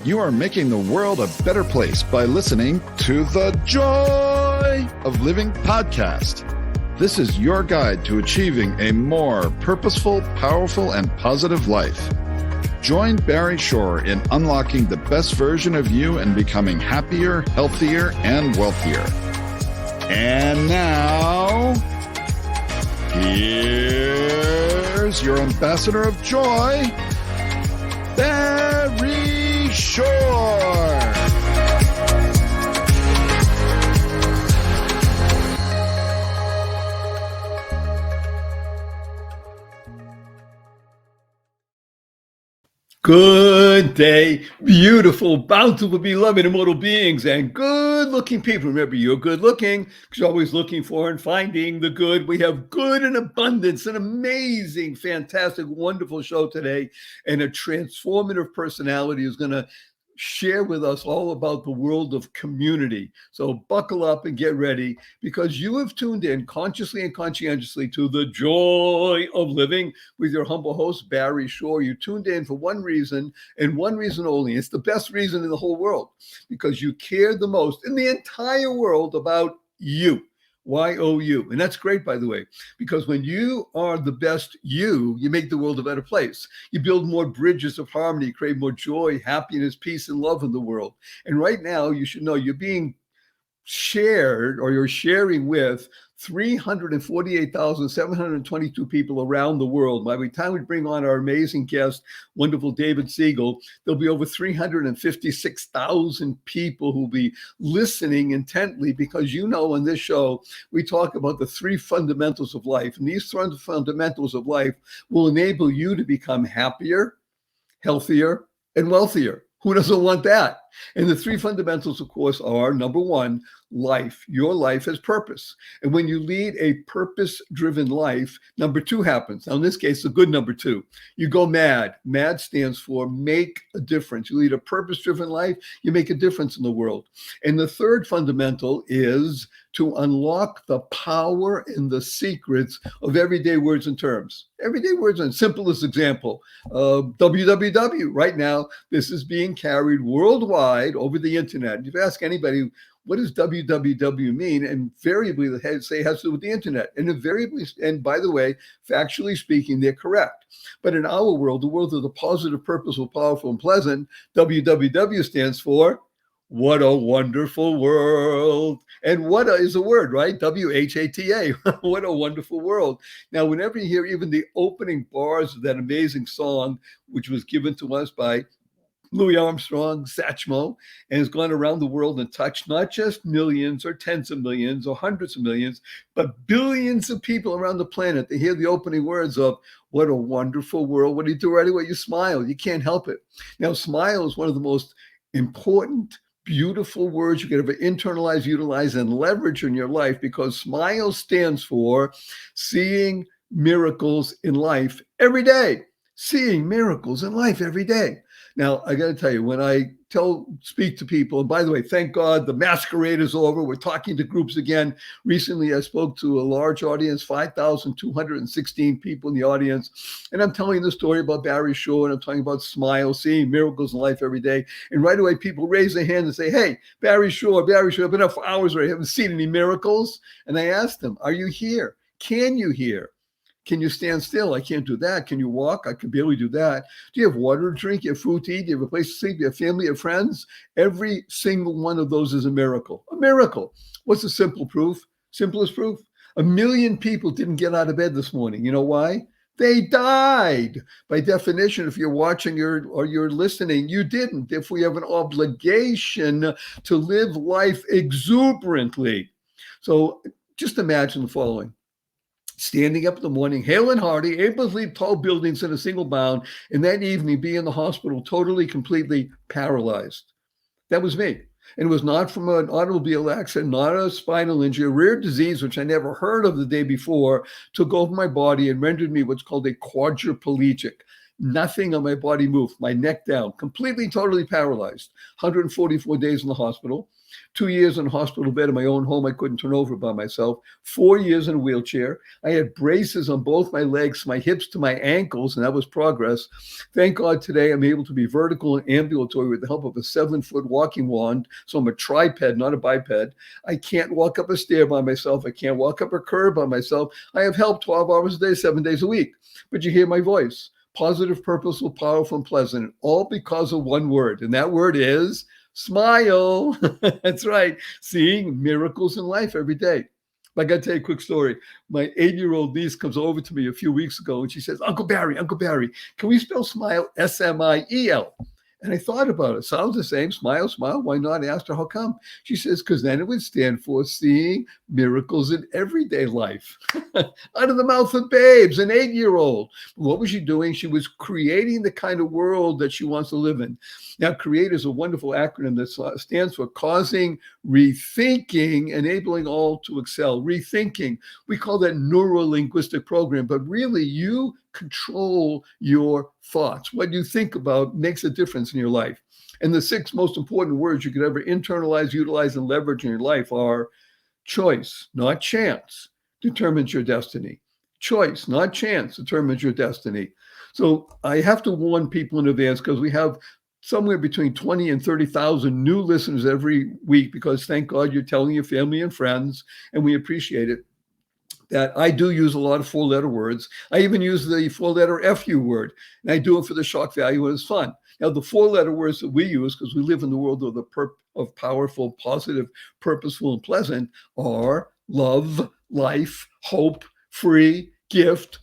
You are making the world a better place by listening to the Joy of Living podcast. This is your guide to achieving a more purposeful, powerful, and positive life. Join Barry Shore in unlocking the best version of you and becoming happier, healthier, and wealthier. And now, here's your ambassador of joy, Barry Shore. Good day, beautiful, bountiful, beloved, immortal beings, and good-looking people. Remember, you're good-looking because you're always looking for and finding the good. We have good in abundance, an amazing, fantastic, wonderful show today, and a transformative personality is going to share with us all about the world of community. So buckle up and get ready because you have tuned in consciously and conscientiously to the Joy of Living with your humble host, Barry Shore. You tuned in for one reason and one reason only. It's the best reason in the whole world because you care the most in the entire world about you. Y-O-U. And that's great, by the way, because when you are the best you make the world a better place. You build more bridges of harmony, create more joy, happiness, peace, and love in the world. And right now, you should know you're being shared or you're sharing with 348,722 people around the world. By the time we bring on our amazing guest, wonderful David Siegel, there'll be over 356,000 people who'll be listening intently because on this show, we talk about the three fundamentals of life. And these three fundamentals of life will enable you to become happier, healthier, and wealthier. Who doesn't want that? And the three fundamentals, of course, are number one, life. Your life has purpose. And when you lead a purpose-driven life, number two happens. Now, in this case, the good number two. You go mad. MAD stands for make a difference. You lead a purpose-driven life, you make a difference in the world. And the third fundamental is to unlock the power and the secrets of everyday words and terms. Everyday words and simplest example, www. Right now, this is being carried worldwide over the internet. If you ask anybody, what does www mean? Invariably, they say it has to do with the internet. And invariably, and by the way, factually speaking, they're correct. But in our world, the world of the positive, purposeful, powerful, and pleasant, www stands for what a wonderful world. And what is a word, right? W-H-A-T-A. What a wonderful world. Now, whenever you hear even the opening bars of that amazing song, which was given to us by Louis Armstrong, Satchmo, and has gone around the world and touched not just millions or tens of millions or hundreds of millions, but billions of people around the planet. They hear the opening words of what a wonderful world. What do you do right away? You smile. You can't help it. Now, smile is one of the most important, beautiful words you can ever internalize, utilize, and leverage in your life because SMILE stands for seeing miracles in life every day. Seeing miracles in life every day. Now, I got to tell you, when I speak to people, and by the way, thank God the masquerade is over. We're talking to groups again. Recently, I spoke to a large audience, 5,216 people in the audience. And I'm telling the story about Barry Shore, and I'm talking about SMILE, seeing miracles in life every day. And right away, people raise their hand and say, hey, Barry Shore, I've been up for hours already. I haven't seen any miracles. And I asked them, are you here? Can you hear? Can you stand still? I can't do that. Can you walk? I can barely do that. Do you have water to drink? Do you have food to eat? Do you have a place to sleep? Do you have family or friends? Every single one of those is a miracle. A miracle. What's the simple proof? Simplest proof? 1 million people didn't get out of bed this morning. You know why? They died. By definition, if you're watching or you're listening, you didn't. If we have an obligation to live life exuberantly. So just imagine the following. Standing up in the morning, hale and hearty, able to leap tall buildings in a single bound, and that evening be in the hospital totally, completely paralyzed. That was me. And it was not from an automobile accident, not a spinal injury, a rare disease, which I never heard of the day before, took over my body and rendered me what's called a quadriplegic. Nothing on my body moved, my neck down, completely, totally paralyzed. 144 days in the hospital. 2 years in a hospital bed in my own home I couldn't turn over by myself, 4 years in a wheelchair. I had braces on both my legs, my hips to my ankles, and that was progress. Thank God today I'm able to be vertical and ambulatory with the help of a 7-foot walking wand. So I'm a triped, not a biped. I can't walk up a stair by myself. I can't walk up a curb by myself. I have help 12 hours a day, 7 days a week. But you hear my voice. Positive, purposeful, powerful, and pleasant, all because of one word. And that word is smile. That's right. Seeing miracles in life every day. I got to tell you a quick story. My 8-year-old niece comes over to me a few weeks ago and she says, Uncle Barry, can we spell smile S-M-I-E-L? And I thought about it. Sounds the same. Smile, smile. Why not? I asked her, how come? She says, because then it would stand for seeing miracles in everyday life. Out of the mouth of babes, an 8-year-old. What was she doing? She was creating the kind of world that she wants to live in. Now, CREATE is a wonderful acronym that stands for causing rethinking, enabling all to excel. Rethinking. We call that neuro-linguistic program, but really you control your thoughts. What you think about makes a difference in your life. And the 6 most important words you could ever internalize, utilize, and leverage in your life are choice, not chance, determines your destiny. Choice, not chance, determines your destiny. So I have to warn people in advance because we have somewhere between 20 and 30,000 new listeners every week because thank God you're telling your family and friends, and we appreciate it. That I do use a lot of 4-letter words. I even use the 4-letter FU word, and I do it for the shock value and it's fun. Now, the 4-letter words that we use, because we live in the world of powerful, positive, purposeful, and pleasant, are love, life, hope, free, gift,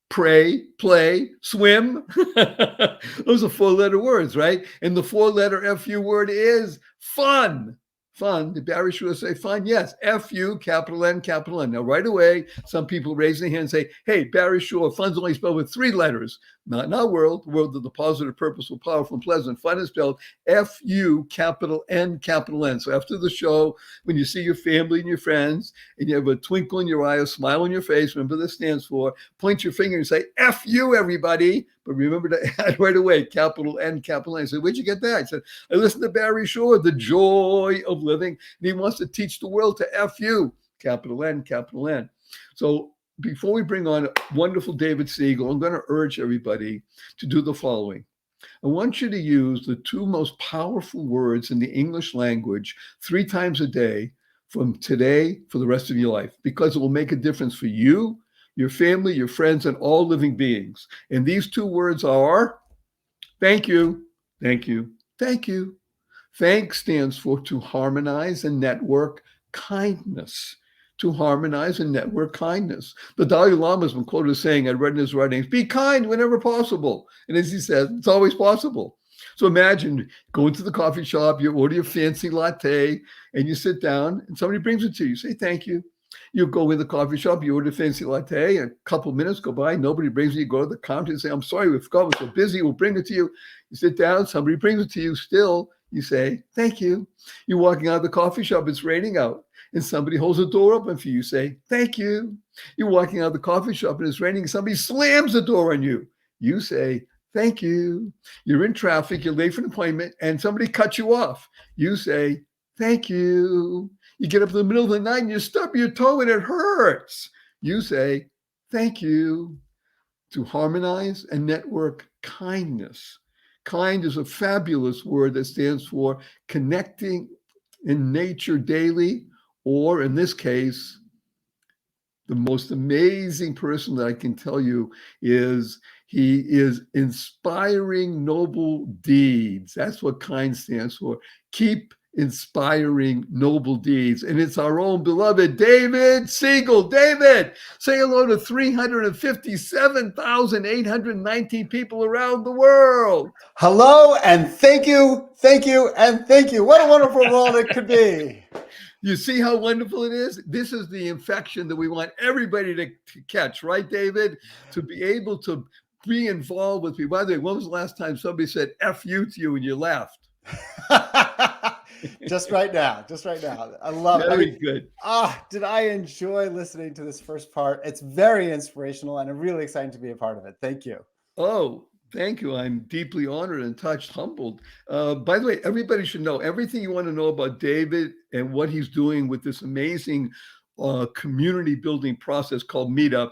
pray, play, swim. Those are 4-letter words, right? And the 4-letter FU word is fun. Fun. Did Barry Shore say fun? Yes. F-U, capital N, capital N. Now, right away, some people raise their hand and say, hey, Barry Shore, fun's only spelled with 3 letters. Not in our world, the world of the positive, purposeful, powerful, and pleasant. Fun is spelled F-U, capital N, capital N. So after the show, when you see your family and your friends, and you have a twinkle in your eye, a smile on your face, remember this stands for, point your finger and say, F-U, everybody. But remember to add right away, capital N, capital N. I said, where'd you get that? I said, I listened to Barry Shore, The Joy of Living, and he wants to teach the world to F-U, capital N, capital N. So before we bring on wonderful David Siegel, I'm going to urge everybody to do the following. I want you to use the 2 most powerful words in the English language 3 times a day from today for the rest of your life, because it will make a difference for you, your family, your friends, and all living beings. And these 2 words are thank you, thank you, thank you. Thank stands for to harmonize and network kindness. To harmonize and network kindness. The Dalai Lama has been quoted as saying, I read in his writings, be kind whenever possible. And as he says, it's always possible. So imagine going to the coffee shop, you order your fancy latte, and you sit down, and somebody brings it to you. You say, thank you. You go in the coffee shop, you order a fancy latte, and a couple of minutes go by, nobody brings it. You go to the counter and say, I'm sorry, we forgot, we're so busy, we'll bring it to you. You sit down, somebody brings it to you still. You say, thank you. You're walking out of the coffee shop, it's raining out, and somebody holds the door open for you. You say, thank you. You're walking out of the coffee shop and it's raining, and somebody slams the door on you. You say, thank you. You're in traffic, you're late for an appointment, and somebody cuts you off. You say, thank you. You get up in the middle of the night and you stub your toe and it hurts. You say, thank you. To harmonize and network kindness. Kind is a fabulous word that stands for connecting in nature daily, or in this case, the most amazing person that I can tell you is he is inspiring noble deeds. That's what kind stands for. Keep inspiring noble deeds. And it's our own beloved David Siegel. David, say hello to 357,819 people around the world. Hello, and thank you, and thank you. What a wonderful world it could be. You see how wonderful it is? This is the infection that we want everybody to catch, right, David? To be able to be involved with people. By the way, when was the last time somebody said F you to you and you laughed? Just right now. I love it. Very good. Did I enjoy listening to this first part? It's very inspirational, and I'm really excited to be a part of it. Thank you. Oh, Thank you. I'm deeply honored and touched, humbled. By the way, everybody should know everything you want to know about David and what he's doing with this amazing community building process called MeetUp.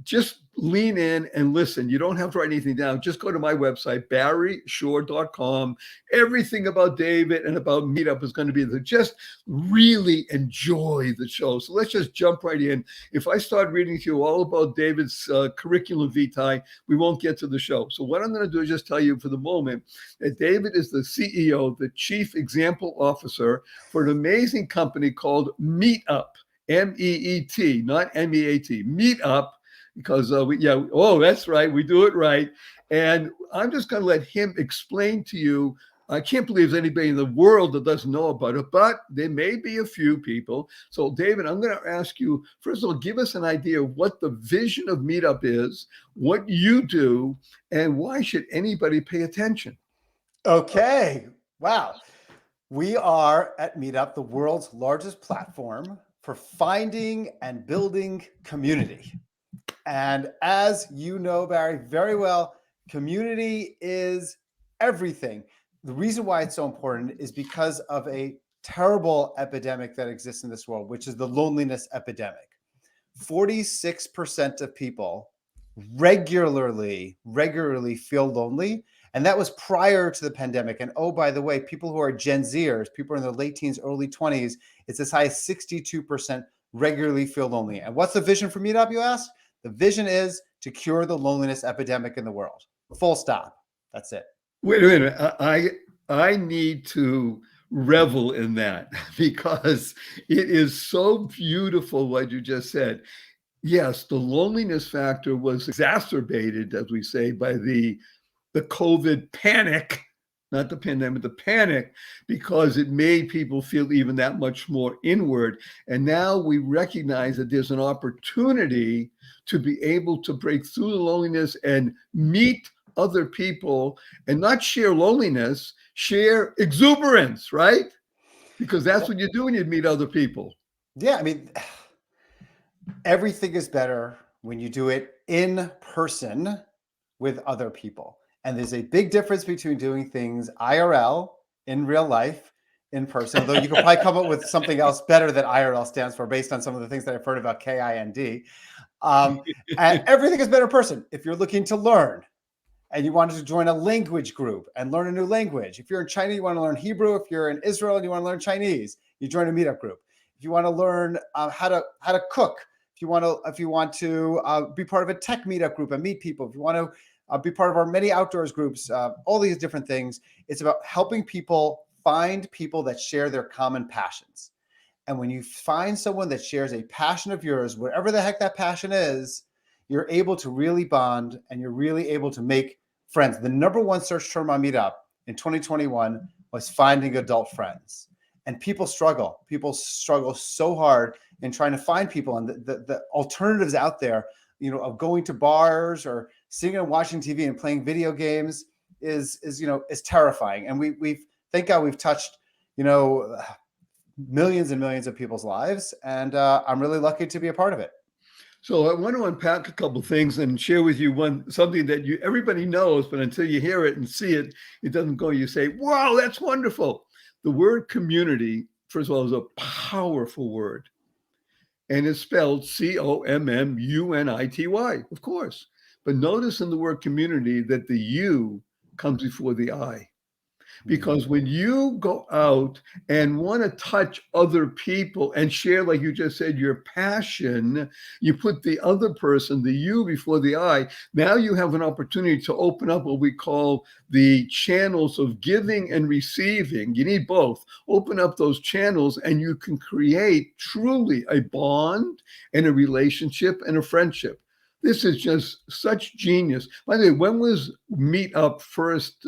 Just lean in and listen. You don't have to write anything down. Just go to my website, barryshore.com. Everything about David and about MeetUp is going to be there. Just really enjoy the show. So let's just jump right in. If I start reading to you all about David's curriculum vitae, we won't get to the show. So what I'm going to do is just tell you for the moment that David is the CEO, the Chief Example Officer for an amazing company called MeetUp, M-E-E-T, not M-E-A-T, MeetUp, because that's right, we do it right. And I'm just going to let him explain to you. I can't believe there's anybody in the world that doesn't know about it, but there may be a few people. So, David, I'm going to ask you, first of all, give us an idea of what the vision of MeetUp is, what you do, and why should anybody pay attention? Okay. Wow. We are at MeetUp, the world's largest platform for finding and building community. And as you know, Barry, very well, community is everything. The reason why it's so important is because of a terrible epidemic that exists in this world, which is the loneliness epidemic. 46% of people regularly feel lonely. And that was prior to the pandemic. And oh, by the way, people who are Gen Zers, people in their late teens, early 20s, it's as high as 62% regularly feel lonely. And what's the vision for MeetUp, you asked? The vision is to cure the loneliness epidemic in the world. Full stop. That's it. Wait a minute. I need to revel in that because it is so beautiful what you just said. Yes, the loneliness factor was exacerbated, as we say, by the COVID panic, not the pandemic, the panic, because it made people feel even that much more inward. And now we recognize that there's an opportunity to be able to break through the loneliness and meet other people and not share loneliness, share exuberance, right? Because that's what you do when you meet other people. Yeah, I mean, everything is better when you do it in person with other people. And there's a big difference between doing things IRL, in real life, in person, although you could probably come up with something else better that IRL stands for based on some of the things that I've heard about KIND. And everything is better in person. If you're looking to learn and you wanted to join a language group and learn a new language, if you're in China, you want to learn Hebrew. If you're in Israel and you want to learn Chinese, you join a MeetUp group. If you want to learn how to cook, if you want to be part of a tech MeetUp group and meet people, if you want to be part of our many outdoors groups, all these different things. It's about helping people find people that share their common passions. And when you find someone that shares a passion of yours, whatever the heck that passion is, you're able to really bond and you're really able to make friends. The number one search term on MeetUp in 2021 was finding adult friends. And people struggle. People struggle so hard in trying to find people. And the alternatives out there, of going to bars or sitting and watching TV and playing video games is terrifying. And we've thank God we've touched, millions and millions of people's lives. And I'm really lucky to be a part of it. So I want to unpack a couple of things and share with you something that everybody knows, but until you hear it and see it, it doesn't go. You say, wow, that's wonderful. The word community, first of all, is a powerful word. And it's spelled COMMUNITY, of course. But notice in the word community that the U comes before the I. Because when you go out and want to touch other people and share, like you just said, your passion, you put the other person, the you, before the I. Now you have an opportunity to open up what we call the channels of giving and receiving. You need both. Open up those channels and you can create truly a bond and a relationship and a friendship. This is just such genius. By the way, when was MeetUp first?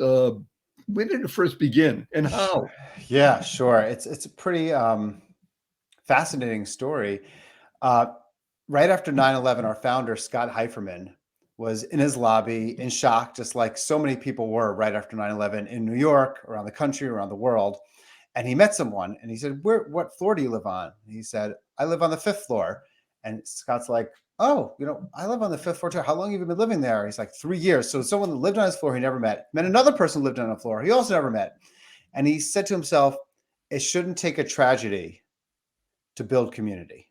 When did it first begin and how? Yeah, sure. It's a pretty fascinating story. Right after 9/11, our founder, Scott Heiferman, was in his lobby in shock, just like so many people were right after 9/11 in New York, around the country, around the world. And he met someone and he said, what floor do you live on? And he said, I live on the 5th floor. And Scott's like, oh, I live on the 5th floor too. How long have you been living there? He's like, 3 years. So someone that lived on his floor he never met. Then another person lived on a floor he also never met. And he said to himself, it shouldn't take a tragedy to build community.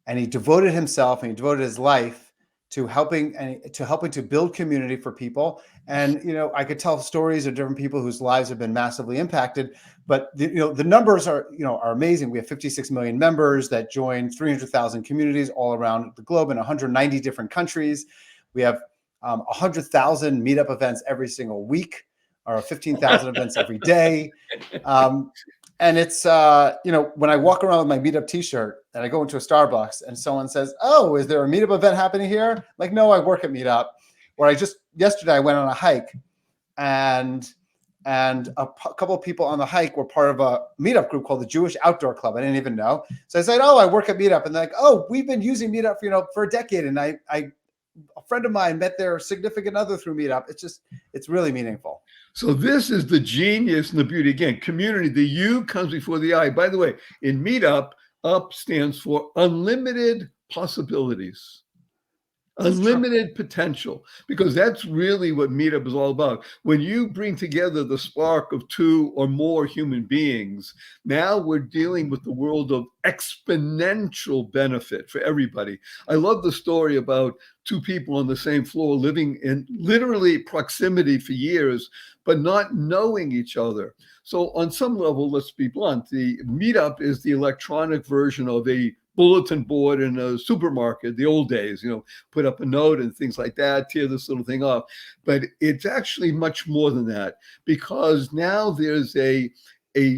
And he devoted himself and he devoted his life to helping to build community for people. And I could tell stories of different people whose lives have been massively impacted, but the numbers are amazing. We have 56 million members that join 300,000 communities all around the globe in 190 different countries. We have 100,000 meetup events every single week, or 15,000 events every day. And it's, when I walk around with my MeetUp t-shirt and I go into a Starbucks and someone says, oh, is there a MeetUp event happening here? Like, no, I work at MeetUp. Or yesterday I went on a hike and a couple of people on the hike were part of a MeetUp group called the Jewish Outdoor Club. I didn't even know. So I said, oh, I work at MeetUp. And they're like, oh, we've been using MeetUp for a decade. And a friend of mine met their significant other through MeetUp. It's really meaningful. So this is the genius and the beauty. Again, community, the U comes before the I. By the way, in MeetUp, UP stands for unlimited possibilities. Unlimited potential, because that's really what MeetUp is all about. When you bring together the spark of two or more human beings, now we're dealing with the world of exponential benefit for everybody. I love the story about two people on the same floor living in literally proximity for years, but not knowing each other. So on some level, let's be blunt, the MeetUp is the electronic version of a bulletin board in a supermarket, the old days, put up a note and things like that, tear this little thing off. But it's actually much more than that, because now there's a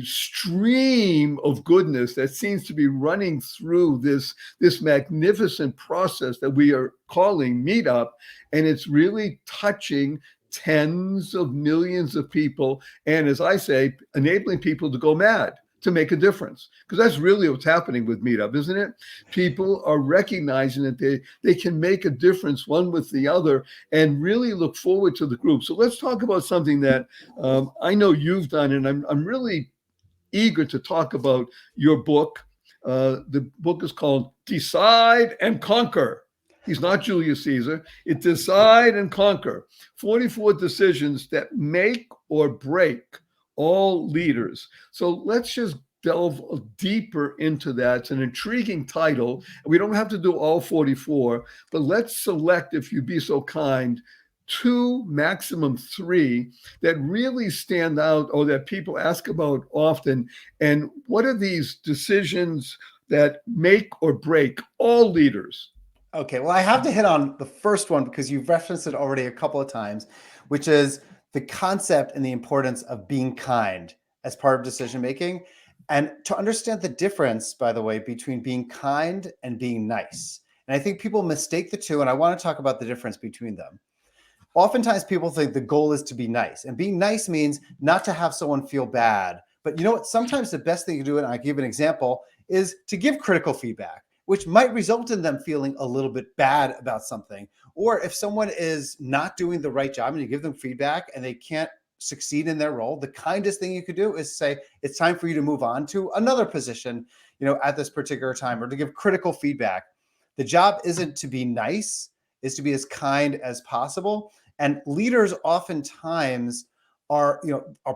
stream of goodness that seems to be running through this magnificent process that we are calling MeetUp. And it's really touching tens of millions of people. And as I say, enabling people to go mad, to make a difference, because that's really what's happening with MeetUp, isn't it? People are recognizing that they can make a difference one with the other and really look forward to the group. So let's talk about something that I know you've done, and I'm really eager to talk about your book. The book is called Decide and Conquer. He's not Julius Caesar. It's Decide and Conquer. 44 decisions that make or break all leaders. So let's just delve deeper into that. It's an intriguing title. We don't have to do all 44, but let's select, if you'd be so kind, 2, maximum 3 that really stand out or that people ask about often. And what are these decisions that make or break all leaders? Okay, well, I have to hit on the first one because you've referenced it already a couple of times, which is the concept and the importance of being kind as part of decision making. And to understand the difference, by the way, between being kind and being nice. And I think people mistake the two, and I want to talk about the difference between them. Oftentimes people think the goal is to be nice, and being nice means not to have someone feel bad. But you know what? Sometimes the best thing to do, and I give an example, is to give critical feedback, which might result in them feeling a little bit bad about something. Or if someone is not doing the right job and you give them feedback and they can't succeed in their role, the kindest thing you could do is say, it's time for you to move on to another position, at this particular time, or to give critical feedback. The job isn't to be nice, is to be as kind as possible. And leaders oftentimes are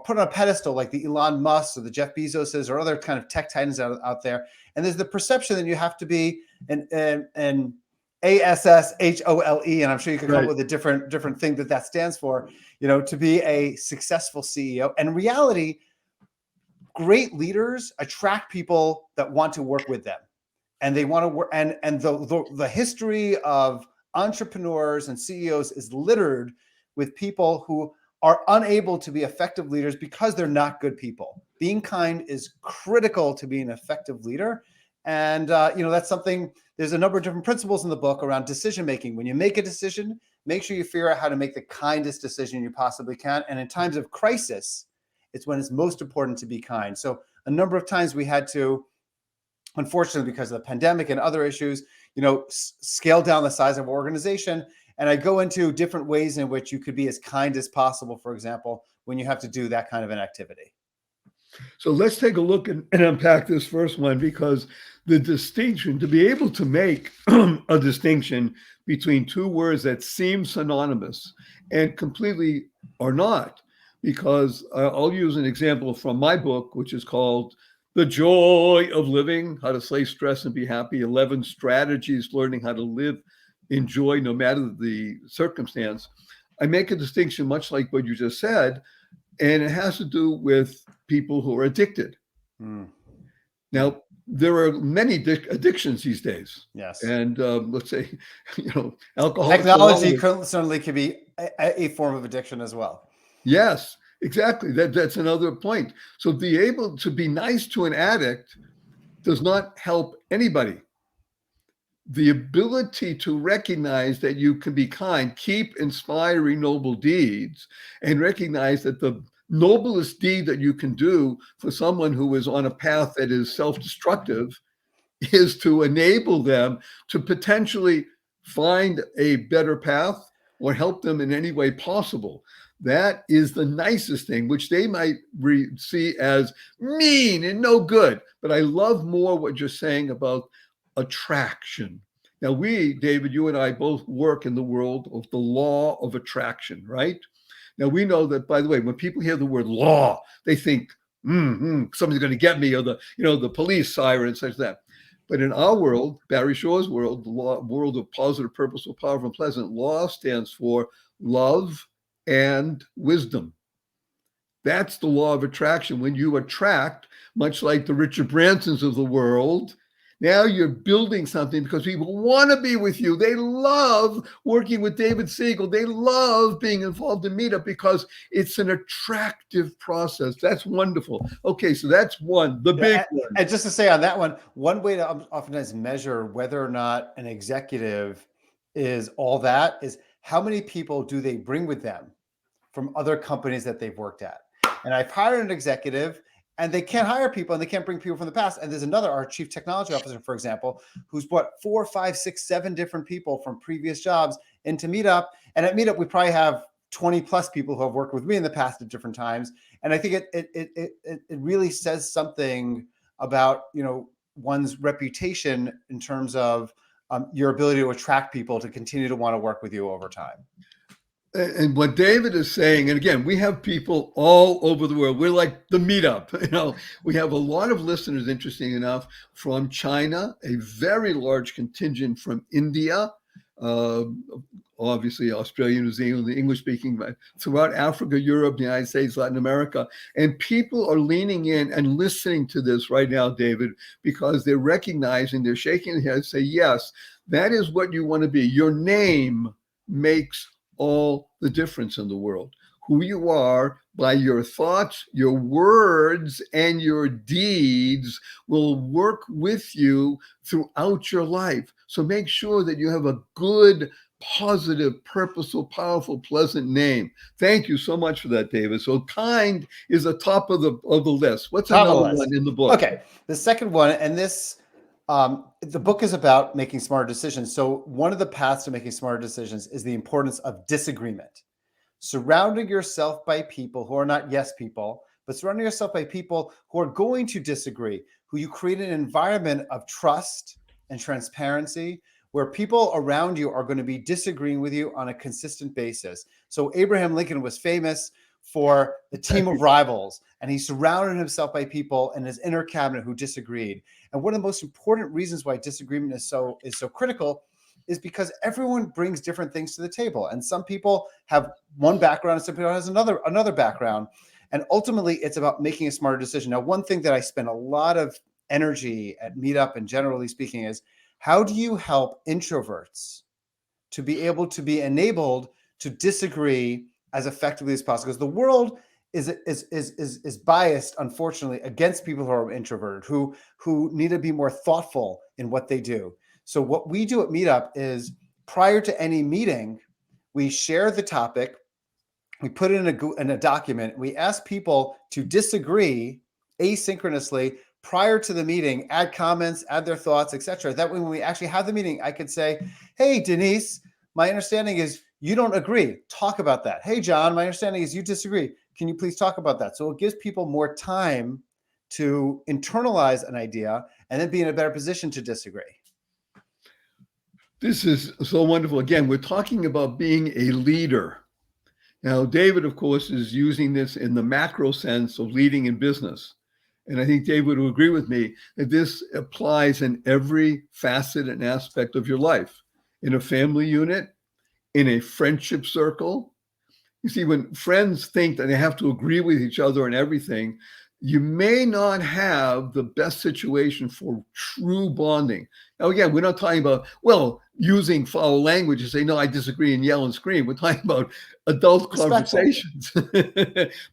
put on a pedestal like the Elon Musk or the Jeff Bezoses or other kind of tech titans out there. And there's the perception that you have to be an ASSHOLE, and I'm sure you could come up with a different thing that stands for, to be a successful CEO. And in reality, great leaders attract people that want to work with them, and they want to work. And the history of entrepreneurs and CEOs is littered with people who are unable to be effective leaders because they're not good people. Being kind is critical to being an effective leader. And, that's something, there's a number of different principles in the book around decision making. When you make a decision, make sure you figure out how to make the kindest decision you possibly can. And in times of crisis, it's when it's most important to be kind. So a number of times we had to, unfortunately, because of the pandemic and other issues, scale down the size of our organization. And I go into different ways in which you could be as kind as possible, for example, when you have to do that kind of an activity. So let's take a look and unpack this first one, because the distinction, to be able to make a distinction between two words that seem synonymous and completely are not. Because I'll use an example from my book, which is called The Joy of Living, How to Slay Stress and Be Happy, 11 Strategies Learning How to Live in Joy No Matter the Circumstance. I make a distinction much like what you just said, and it has to do with people who are addicted. Now, there are many addictions these days. Yes. And let's say, alcohol. Technology certainly could be a form of addiction as well. Yes, exactly. That's another point. So be able to be nice to an addict does not help anybody. The ability to recognize that you can be kind, keep inspiring noble deeds, and recognize that the noblest deed that you can do for someone who is on a path that is self-destructive is to enable them to potentially find a better path or help them in any way possible. That is the nicest thing, which they might see as mean and no good. But I love more what you're saying about attraction. Now, David, you and I both work in the world of the law of attraction, right? Now, we know that, by the way, when people hear the word law, they think, somebody's going to get me, or the police siren, such that. But in our world, Barry Shaw's world, the world of positive, purposeful, powerful, and pleasant, law stands for love and wisdom. That's the law of attraction. When you attract, much like the Richard Bransons of the world, now you're building something because people want to be with you. They love working with David Siegel. They love being involved in MeetUP because it's an attractive process. That's wonderful. Okay, so that's one, the big one. And just to say on that one way to oftentimes measure whether or not an executive is all that is how many people do they bring with them from other companies that they've worked at. And I've hired an executive, and they can't hire people and they can't bring people from the past. And there's another, our chief technology officer, for example, who's brought 4, 5, 6, 7 different people from previous jobs into MeetUP. And at MeetUP, we probably have 20 plus people who have worked with me in the past at different times. And I think it really says something about, one's reputation in terms of your ability to attract people to continue to want to work with you over time. And what David is saying, and again, we have people all over the world. We're like the MeetUP. We have a lot of listeners, interesting enough, from China, a very large contingent from India, obviously Australia, New Zealand, the English-speaking, throughout Africa, Europe, the United States, Latin America. And people are leaning in and listening to this right now, David, because they're recognizing, they're shaking their heads, say, yes, that is what you want to be. Your name makes all the difference in the world. Who you are by your thoughts, your words, and your deeds will work with you throughout your life. So make sure that you have a good, positive, purposeful, powerful, pleasant name. Thank you so much for that, David. So kind is the top of the list. What's another one in the book? Okay, the second one, and this the book is about making smarter decisions. So one of the paths to making smarter decisions is the importance of disagreement. Surrounding yourself by people who are not yes people, but surrounding yourself by people who are going to disagree, who you create an environment of trust and transparency where people around you are going to be disagreeing with you on a consistent basis. So Abraham Lincoln was famous for the team of rivals, and he surrounded himself by people in his inner cabinet who disagreed. And one of the most important reasons why disagreement is so critical is because everyone brings different things to the table. And some people have one background and some people has another background. And ultimately, it's about making a smarter decision. Now, one thing that I spend a lot of energy at MeetUP and generally speaking is, how do you help introverts to be able to be enabled to disagree as effectively as possible? Because the world is biased, unfortunately, against people who are introverted, who need to be more thoughtful in what they do. So what we do at MeetUP is, prior to any meeting, we share the topic, we put it in a document, we ask people to disagree asynchronously prior to the meeting, add comments, add their thoughts, etc. That way, when we actually have the meeting, I could say, hey, Denise, my understanding is you don't agree. Talk about that. Hey, John, my understanding is you disagree. Can you please talk about that? So it gives people more time to internalize an idea and then be in a better position to disagree. This is so wonderful. Again, we're talking about being a leader. Now, David, of course, is using this in the macro sense of leading in business. And I think David will agree with me that this applies in every facet and aspect of your life, in a family unit, in a friendship circle. You see, when friends think that they have to agree with each other on everything, you may not have the best situation for true bonding. Now, again, we're not talking about, using foul language and say, no, I disagree, and yell and scream. We're talking about adult conversations.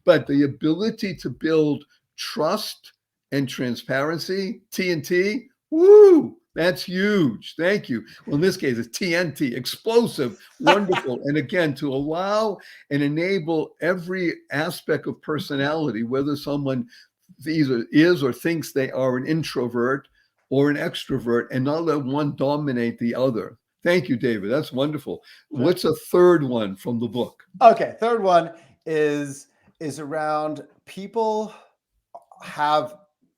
But the ability to build trust and transparency, TNT, woo, that's huge. Thank you. Well, in this case, it's TNT, explosive, wonderful. And again, to allow and enable every aspect of personality, whether someone either is or thinks they are an introvert or an extrovert, and not let one dominate the other. Thank you, David. That's wonderful. What's a third one from the book? Okay, third one is around people have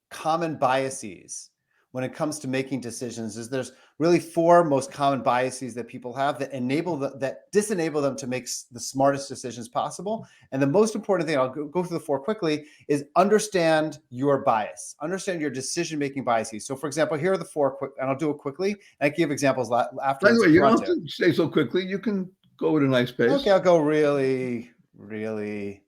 common biases when it comes to making decisions. There's really four most common biases that people have that disenable them to make the smartest decisions possible. And the most important thing, I'll go through the four quickly, is understand your bias, understand your decision-making biases. So for example, here are the four quick, and I'll do it quickly. And I can give examples after. By the way, you don't have to say so quickly. You can go at a nice pace. Okay, I'll go really right.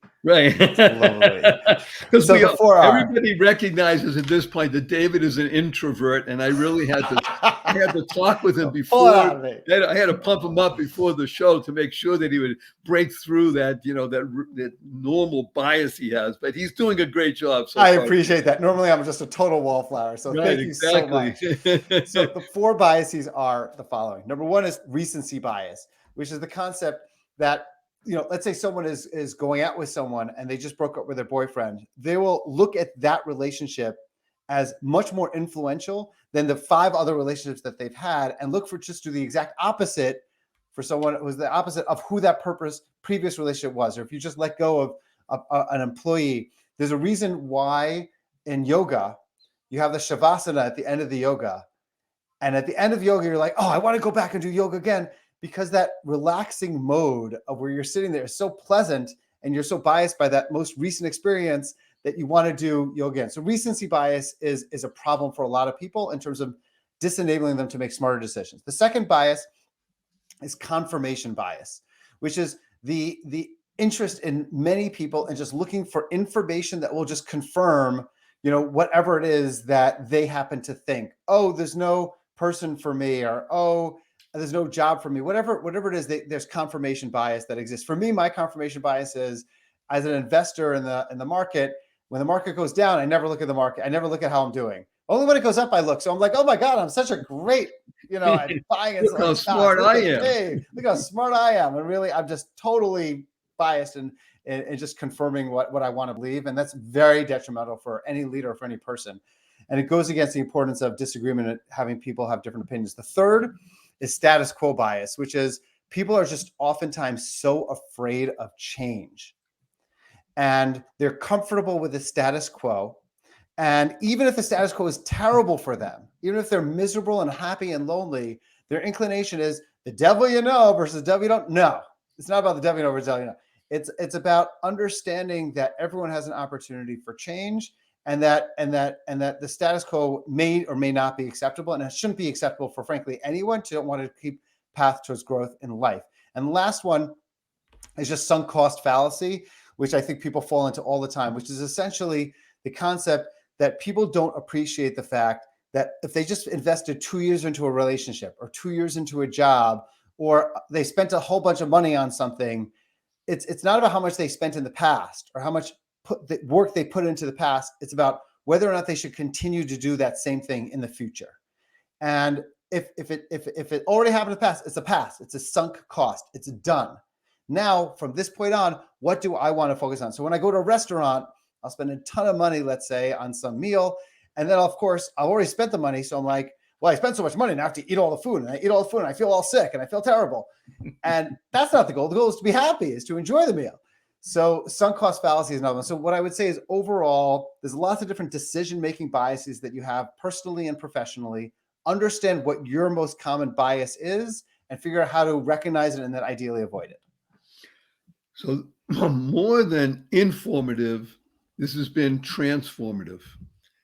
Because everybody recognizes at this point that David is an introvert, and I really had to talk with him before. I had to pump him up before the show to make sure that he would break through that normal bias he has. But he's doing a great job. I appreciate that. Normally, I'm just a total wallflower. So thank you so much. So the four biases are the following. Number one is recency bias, which is the concept that, let's say someone is going out with someone and they just broke up with their boyfriend. They will look at that relationship as much more influential than the 5 other relationships that they've had, and look for just do the exact opposite for someone who was the opposite of who that previous relationship was. Or if you just let go of an employee, there's a reason why in yoga you have the shavasana at the end of the yoga. And at the end of yoga, you're like, oh, I want to go back and do yoga again. Because that relaxing mode of where you're sitting there is so pleasant, and you're so biased by that most recent experience that you want to do yoga again. So recency bias is a problem for a lot of people in terms of disenabling them to make smarter decisions. The second bias is confirmation bias, which is the interest in many people in just looking for information that will just confirm, whatever it is that they happen to think. Oh, there's no person for me, or oh, there's no job for me, whatever it is, there's confirmation bias that exists. For me, my confirmation bias is, as an investor in the market, when the market goes down, I never look at the market. I never look at how I'm doing. Only when it goes up, I look. So I'm like, oh my God, I'm such a great, I'm buying it. Look how smart I am. Hey, look how smart I am. And really, I'm just totally biased and just confirming what I want to believe. And that's very detrimental for any leader or for any person. And it goes against the importance of disagreement and having people have different opinions. The third is status quo bias, which is people are just oftentimes so afraid of change, and they're comfortable with the status quo. And even if the status quo is terrible for them, even if they're miserable and happy and lonely, their inclination is the devil you know versus the devil you don't know. It's not about the devil you know versus the devil you know. It's about understanding that everyone has an opportunity for change, and that the status quo may or may not be acceptable, and it shouldn't be acceptable for, frankly, anyone to want to keep path towards growth in life. And the last one is just sunk cost fallacy, which I think people fall into all the time, which is essentially the concept that people don't appreciate the fact that if they just invested 2 years into a relationship, or 2 years into a job, or they spent a whole bunch of money on something, it's not about how much they spent in the past or how much the work they put into the past. It's about whether or not they should continue to do that same thing in the future. And if it already happened in the past, it's a past. It's a sunk cost. It's done. Now, from this point on, what do I want to focus on? So when I go to a restaurant, I'll spend a ton of money, let's say, on some meal. And then, of course, I've already spent the money. So I'm like, well, I spent so much money, now I have to eat all the food. And I eat all the food, and I feel all sick, and I feel terrible. And that's not the goal. The goal is to be happy, is to enjoy the meal. So sunk cost fallacy is another one. So what I would say is overall, there's lots of different decision-making biases that you have personally and professionally. Understand what your most common bias is and figure out how to recognize it and then ideally avoid it. So more than informative, this has been transformative.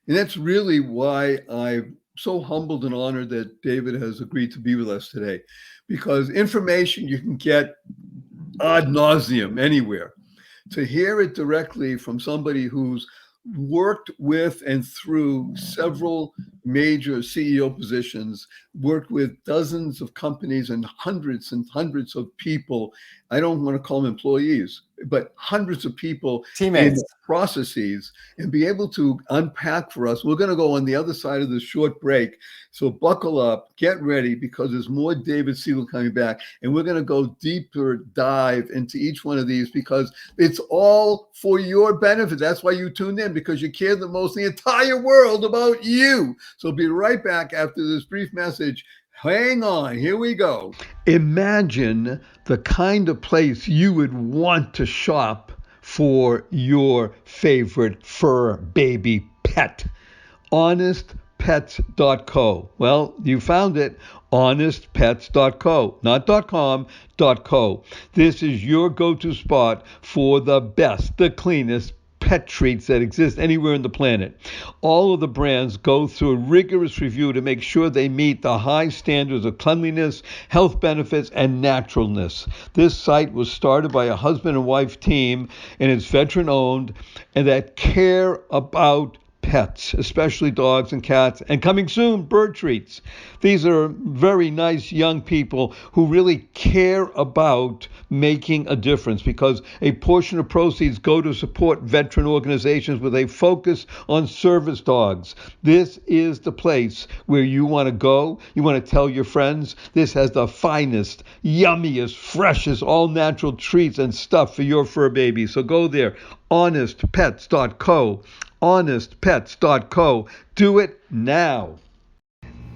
And that's really why I'm so humbled and honored that David has agreed to be with us today, because information you can get ad nauseum anywhere. To hear it directly from somebody who's worked with and through several major CEO positions, worked with dozens of companies and hundreds of people. I don't want to call them employees, but hundreds of people, teammates, in processes, and be able to unpack for us. We're going to go on the other side of this short break. So buckle up, get ready, because there's more David Siegel coming back. And we're going to go deeper dive into each one of these, because it's all for your benefit. That's why you tuned in, because you care the most in the entire world about you. So be right back after this brief message. Hang on, here we go. Imagine the kind of place you would want to shop for your favorite fur baby pet. HonestPets.co. Well, you found it. HonestPets.co, not .com, .co. This is your go-to spot for the best, the cleanest pet treats that exist anywhere on the planet. All of the brands go through a rigorous review to make sure they meet the high standards of cleanliness, health benefits, and naturalness. This site was started by a husband and wife team, and it's veteran-owned, and that care about pets, especially dogs and cats, and coming soon, bird treats. These are very nice young people who really care about making a difference, because a portion of proceeds go to support veteran organizations with a focus on service dogs. This is the place where you want to go. You want to tell your friends this has the finest, yummiest, freshest, all-natural treats and stuff for your fur baby. So go there, honestpets.co. honestpets.co. Do it now.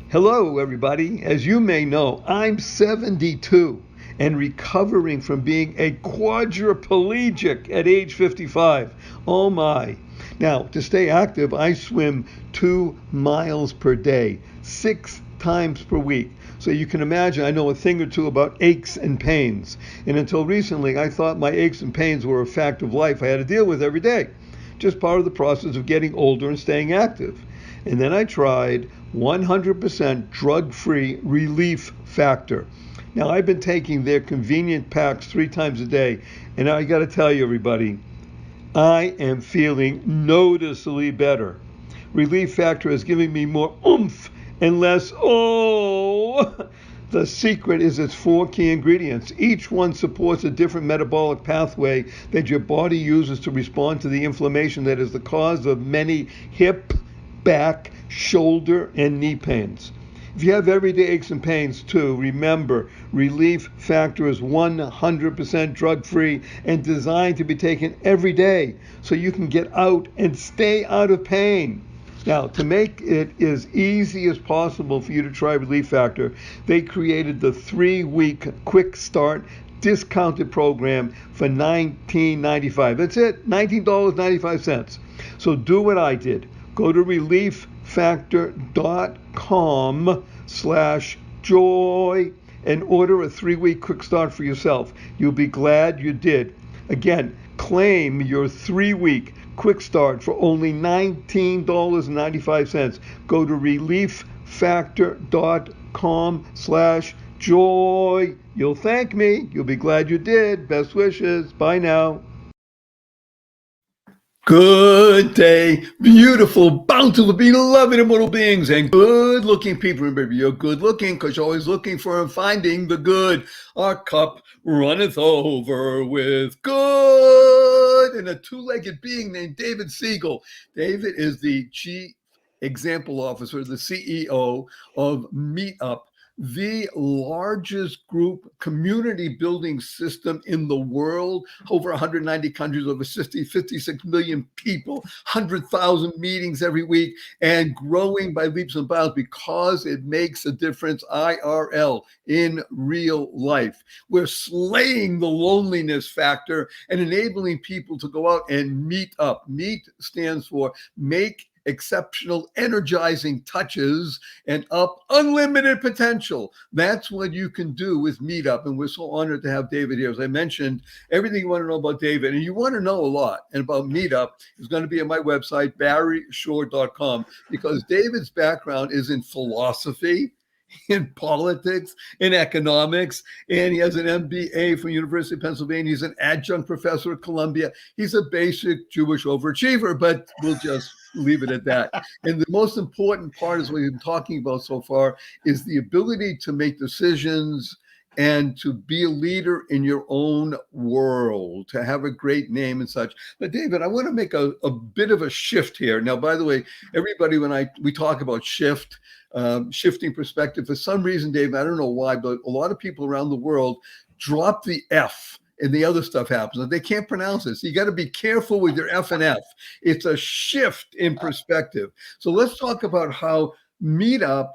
Hello, everybody. As you may know, I'm 72 and recovering from being a quadriplegic at age 55. Oh my. Now, to stay active, I swim 2 miles per day, 6 times per week. So you can imagine I know a thing or two about aches and pains. And until recently, I thought my aches and pains were a fact of life I had to deal with every day, just part of the process of getting older and staying active. And then I tried 100% drug-free Relief Factor. Now, I've been taking their convenient packs 3 times a day, and I got to tell you, everybody, I am feeling noticeably better. Relief Factor is giving me more oomph and less The secret is its 4 key ingredients. Each one supports a different metabolic pathway that your body uses to respond to the inflammation that is the cause of many hip, back, shoulder, and knee pains. If you have everyday aches and pains too, remember, Relief Factor is 100% drug-free and designed to be taken every day so you can get out and stay out of pain. Now, to make it as easy as possible for you to try Relief Factor, they created the 3-week quick start discounted program for $19.95. That's it, $19.95. So do what I did. Go to relieffactor.com/joy and order a 3-week quick start for yourself. You'll be glad you did. Again, claim your 3-week quick start for only $19.95. Go to relieffactor.com/joy. You'll thank me. You'll be glad you did. Best wishes. Bye now. Good day, beautiful, bountiful, beloved immortal beings, and good-looking people. Remember, you're good-looking because you're always looking for and finding the good. Our cup runneth over with good. And a 2-legged being named David Siegel. David is the Chief Example Officer, the CEO of MeetUP. the largest group community building system in the world, over 190 countries, over 56 million people, 100,000 meetings every week, and growing by leaps and bounds because it makes a difference IRL, in real life. We're slaying the loneliness factor and enabling people to go out and meet up. Meet stands for make exceptional, energizing touches and up unlimited potential. That's what you can do with MeetUp. And we're so honored to have David here. As I mentioned, everything you want to know about David and you want to know a lot and about MeetUp is going to be on my website, barryshore.com, because David's background is in philosophy, in politics, in economics, and he has an MBA from University of Pennsylvania. He's an adjunct professor at Columbia. He's a basic Jewish overachiever, but we'll just leave it at that. And the most important part is what we've been talking about so far is the ability to make decisions and to be a leader in your own world, to have a great name and such. But David, I want to make a bit of a shift here. Now, by the way, everybody, when we talk about shifting perspective, for some reason, David, I don't know why, but a lot of people around the world drop the F and the other stuff happens. They can't pronounce it. So you got to be careful with your F and F. It's a shift in perspective. So let's talk about how MeetUp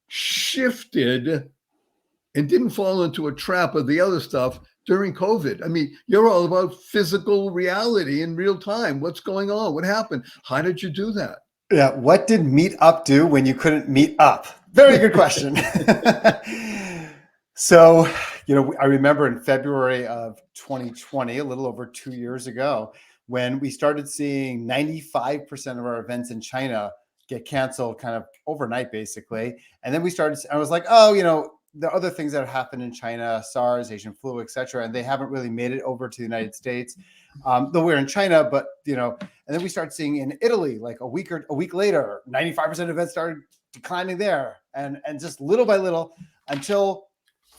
shifted and didn't fall into a trap of the other stuff during COVID. I mean, you're all about physical reality in real time. What's going on? What happened? How did you do that? Yeah. What did MeetUp do when you couldn't meet up? Very good question. So, I remember in February of 2020, a little over 2 years ago, when we started seeing 95% of our events in China get canceled kind of overnight, basically. And then I was like, there are other things that have happened in China, SARS, Asian flu, et cetera, and they haven't really made it over to the United States, though we're in China. But and then we started seeing in Italy, like a week later, 95% of events started declining there, and just little by little, until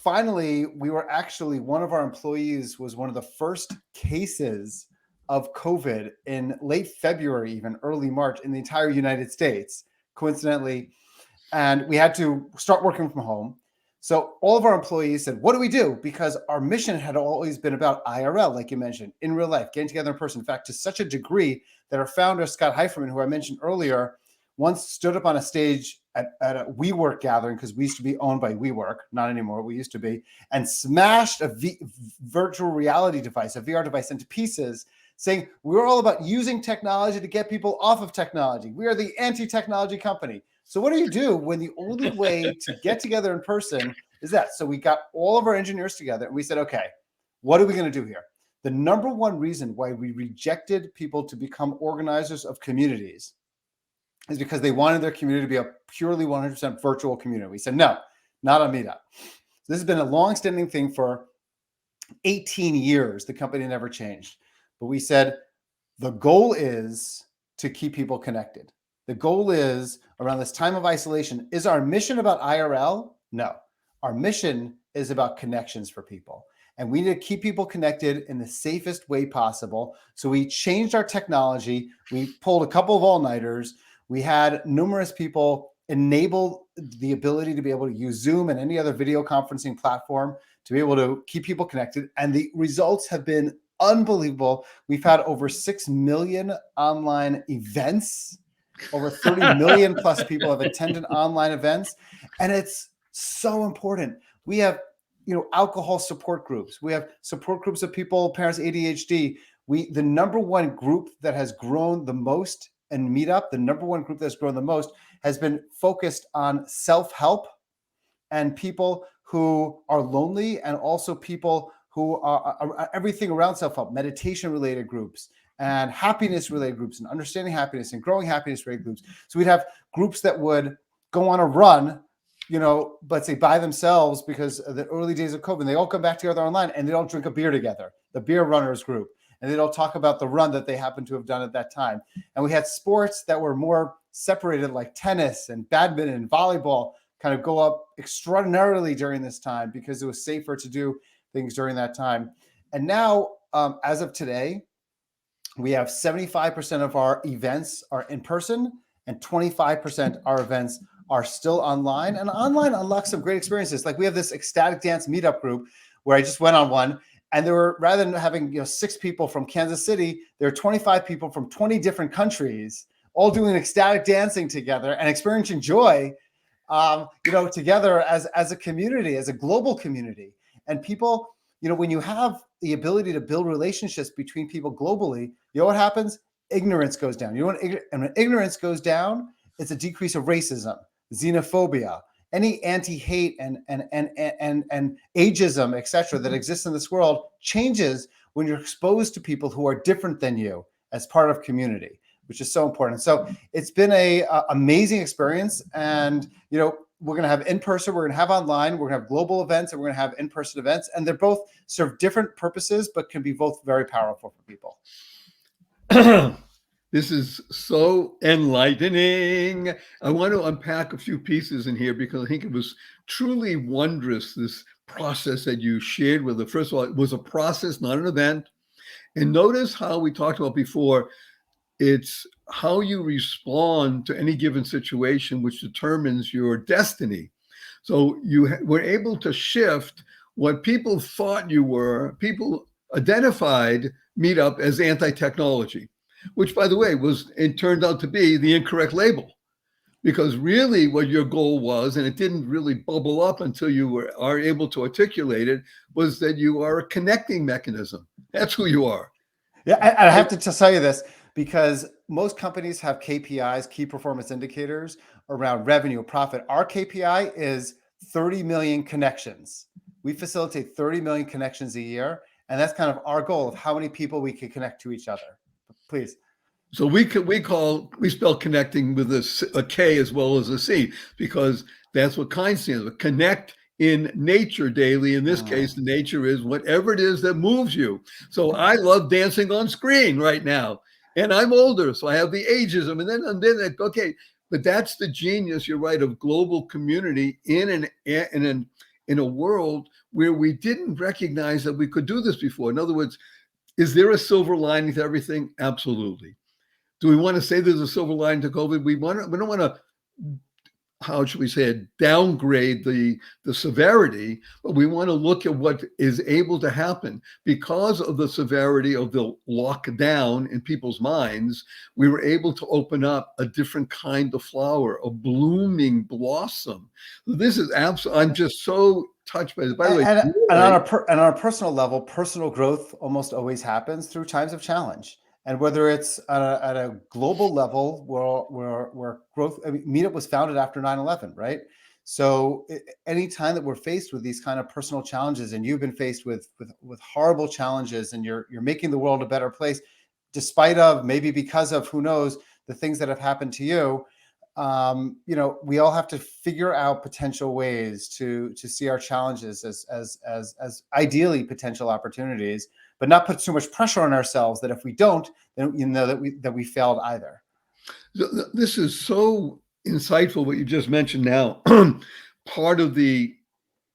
finally we were actually, one of our employees was one of the first cases of COVID in late February, even early March, in the entire United States, coincidentally, and we had to start working from home. So all of our employees said, what do we do? Because our mission had always been about IRL, like you mentioned, in real life, getting together in person. In fact, to such a degree that our founder, Scott Heiferman, who I mentioned earlier, once stood up on a stage at a WeWork gathering, because we used to be owned by WeWork, not anymore, we used to be, and smashed a virtual reality device, a VR device, into pieces, saying, we're all about using technology to get people off of technology. We are the anti-technology company. So what do you do when the only way to get together in person is that? So we got all of our engineers together and we said, okay, what are we going to do here? The number one reason why we rejected people to become organizers of communities is because they wanted their community to be a purely 100% virtual community. We said, no, not on MeetUp. So this has been a long-standing thing for 18 years. The company never changed. But we said, the goal is to keep people connected. The goal is, around this time of isolation, is our mission about IRL? No. Our mission is about connections for people. And we need to keep people connected in the safest way possible. So we changed our technology. We pulled a couple of all-nighters. We had numerous people enable the ability to be able to use Zoom and any other video conferencing platform to be able to keep people connected. And the results have been unbelievable. We've had over 6 million online events. Over 30 million plus people have attended online events. And it's so important. We have, alcohol support groups. We have support groups of people, parents, ADHD. The number one group that has grown the most in MeetUp, the number one group that's grown the most, has been focused on self-help and people who are lonely, and also people who are everything around self-help, meditation-related groups, and happiness-related groups, and understanding happiness and growing happiness-related groups. So we'd have groups that would go on a run, but say by themselves, because of the early days of COVID, they all come back together online and they all drink a beer together, the beer runners group, and they'd all talk about the run that they happened to have done at that time. And we had sports that were more separated, like tennis and badminton and volleyball, kind of go up extraordinarily during this time because it was safer to do things during that time. And now, as of today, we have 75% of our events are in person and 25% of our events are still online, and online unlocks some great experiences. Like we have this ecstatic dance meetup group where I just went on one, and there were, rather than having 6 people from Kansas City, there are 25 people from 20 different countries all doing ecstatic dancing together and experiencing joy, together as a community, as a global community. And people, when you have the ability to build relationships between people globally, you know what happens? Ignorance goes down. And when ignorance goes down, it's a decrease of racism, xenophobia, any anti-hate and ageism, etc., that exists in this world changes when you're exposed to people who are different than you as part of community, which is so important. So it's been a amazing experience, and we're going to have in-person, we're going to have online, we're going to have global events, and we're going to have in-person events, and they're both serve different purposes, but can be both very powerful for people. This is so enlightening. I want to unpack a few pieces in here because I think it was truly wondrous, this process that you shared with us. First of all, it was a process, not an event. And notice how we talked about before, it's how you respond to any given situation which determines your destiny. So you were able to shift what people thought you were. People identified MeetUp as anti-technology, which, by the way, it turned out to be the incorrect label, because really what your goal was, and it didn't really bubble up until you are able to articulate it, was that you are a connecting mechanism. That's who you are. Yeah, I have to tell you this, because most companies have KPIs, key performance indicators, around revenue or profit. Our KPI is 30 million connections. We facilitate 30 million connections a year, and that's kind of our goal of how many people we can connect to each other. Please. So we spell connecting with a K as well as a C, because that's what kind stands for. Connect in nature daily. In this case, the nature is whatever it is that moves you. So I love dancing on screen right now, and I'm older, so I have the ageism, and then okay, but that's the genius. You're right, of global community in a world where we didn't recognize that we could do this before. In other words, is there a silver lining to everything? Absolutely. Do we want to say there's a silver lining to COVID? We don't want to, how should we say it, downgrade the severity, but we want to look at what is able to happen. Because of the severity of the lockdown in people's minds, we were able to open up a different kind of flower, a blooming blossom. This is absolutely, I'm just so touched by this. By the way, and on a personal level, personal growth almost always happens through times of challenge. And whether it's at a global level where growth, MeetUp was founded after 9/11, right? So any time that we're faced with these kind of personal challenges, and you've been faced with horrible challenges, and you're making the world a better place, despite of, maybe because of, who knows, the things that have happened to you, we all have to figure out potential ways to see our challenges as ideally potential opportunities, but not put too much pressure on ourselves that if we don't, then that we failed either. This is so insightful what you just mentioned now. Part of the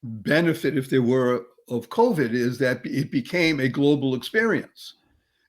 benefit, if there were, of COVID is that it became a global experience.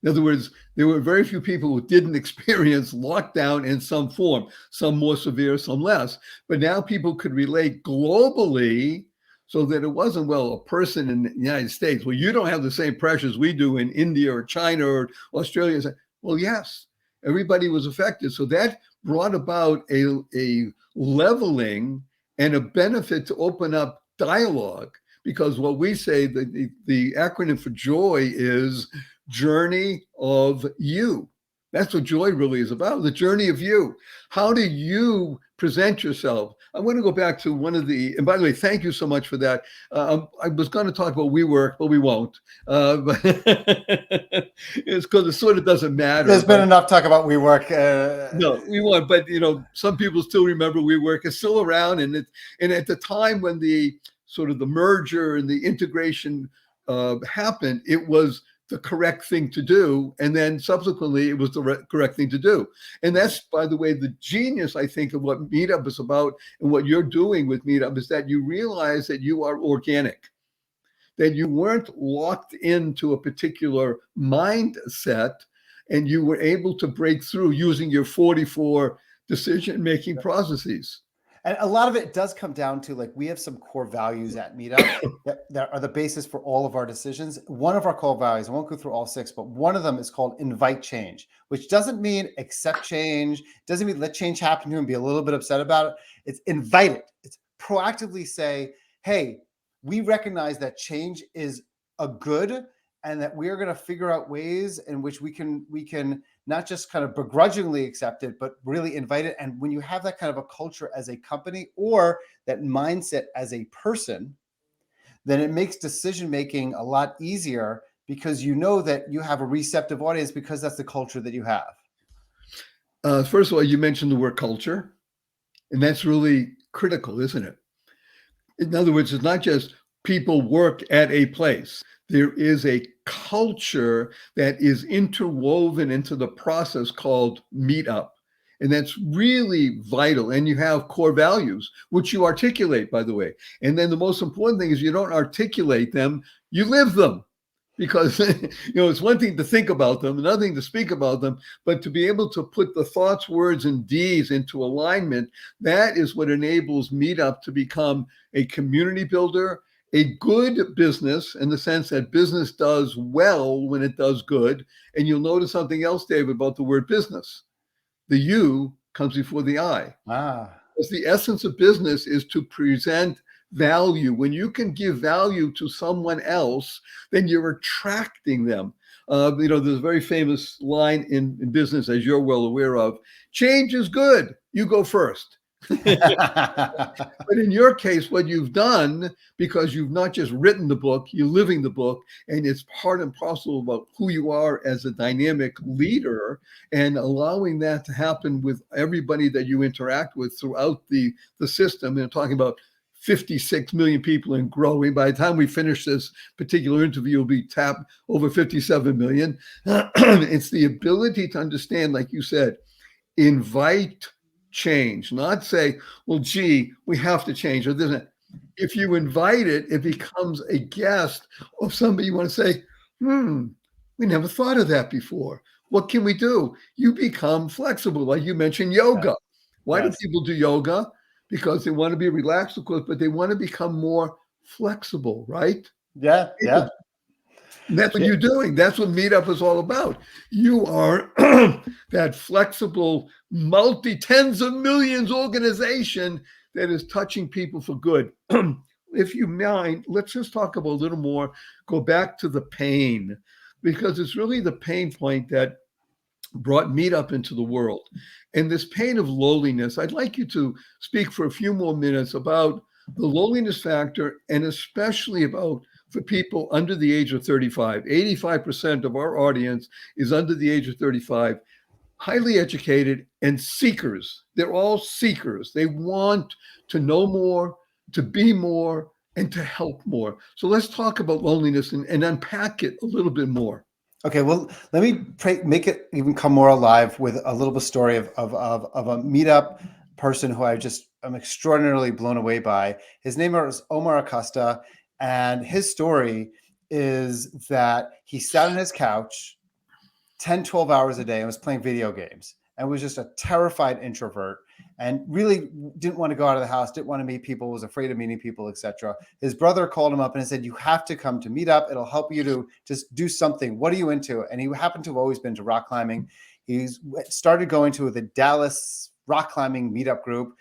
In other words, there were very few people who didn't experience lockdown in some form, some more severe, some less. But now people could relate globally, so that it wasn't, well, a person in the United States, well, you don't have the same pressures we do in India or China or Australia. Well, yes, everybody was affected. So that brought about a leveling and a benefit to open up dialogue, because what we say, the acronym for joy is journey of you. That's what joy really is about, the journey of you. How do you present yourself? I want to go back to one of the, and by the way, thank you so much for that. I was going to talk about WeWork, but we won't. But it's because it sort of doesn't matter. There's been enough talk about WeWork. No, we won't. But some people still remember WeWork. It's still around, and at the time when the sort of the merger and the integration happened, it was the correct thing to do. And then subsequently, it was the correct thing to do. And that's, by the way, the genius, I think, of what MeetUp is about, and what you're doing with MeetUp is that you realize that you are organic, that you weren't locked into a particular mindset, and you were able to break through using your 44 decision-making processes. And a lot of it does come down to, like, we have some core values at MeetUp that are the basis for all of our decisions. One of our core values, I won't go through all 6, but one of them is called invite change, which doesn't mean accept change, doesn't mean let change happen to you and be a little bit upset about it. It's invite it. It's proactively say, hey, we recognize that change is a good, and that we are going to figure out ways in which we can not just kind of begrudgingly accept it, but really invite it. And when you have that kind of a culture as a company, or that mindset as a person, then it makes decision making a lot easier, because you know that you have a receptive audience, because that's the culture that you have. First of all, you mentioned the word culture, and that's really critical, isn't it? In other words, it's not just people work at a place. There is a culture that is interwoven into the process called MeetUp. And that's really vital. And you have core values, which you articulate, by the way. And then the most important thing is you don't articulate them, you live them. Because it's one thing to think about them, another thing to speak about them, but to be able to put the thoughts, words, and deeds into alignment, that is what enables MeetUp to become a community builder, a good business, in the sense that business does well when it does good. And you'll notice something else, David, about the word business. The U comes before the I. Because the essence of business is to present value. When you can give value to someone else, then you're attracting them. There's a very famous line in business, as you're well aware of: change is good, you go first. But in your case, what you've done, because you've not just written the book, you're living the book, and it's part and parcel about who you are as a dynamic leader, and allowing that to happen with everybody that you interact with throughout the system. And I'm talking about 56 million people and growing. By the time we finish this particular interview, we'll be tapped over 57 million. It's the ability to understand, like you said, invite change, not say, well, gee, we have to change. Or if you invite it, it becomes a guest of somebody you want to say, we never thought of that before. What can we do? You become flexible. Like you mentioned, yoga. Why do people do yoga? Because they want to be relaxed, of course, but they want to become more flexible, right? Yeah. And that's what you're doing. That's what MeetUp is all about. You are that flexible, tens of millions organization that is touching people for good. If you mind, let's just talk about a little more, go back to the pain, because it's really the pain point that brought MeetUp into the world. And this pain of loneliness, I'd like you to speak for a few more minutes about the loneliness factor, and especially about for people under the age of 35. 85% of our audience is under the age of 35, highly educated and seekers. They're all seekers. They want to know more, to be more, and to help more. So let's talk about loneliness and unpack it a little bit more. Okay, well, let me make it even come more alive with a little bit story of a MeetUp person who I'm extraordinarily blown away by. His name is Omar Acosta, and his story is that he sat on his couch 10, 12 hours a day and was playing video games, and was just a terrified introvert, and really didn't want to go out of the house, didn't want to meet people, was afraid of meeting people, etc. His brother called him up and said, you have to come to MeetUp. It'll help you to just do something. What are you into? And he happened to have always been to rock climbing. He's started going to the Dallas rock climbing MeetUp group.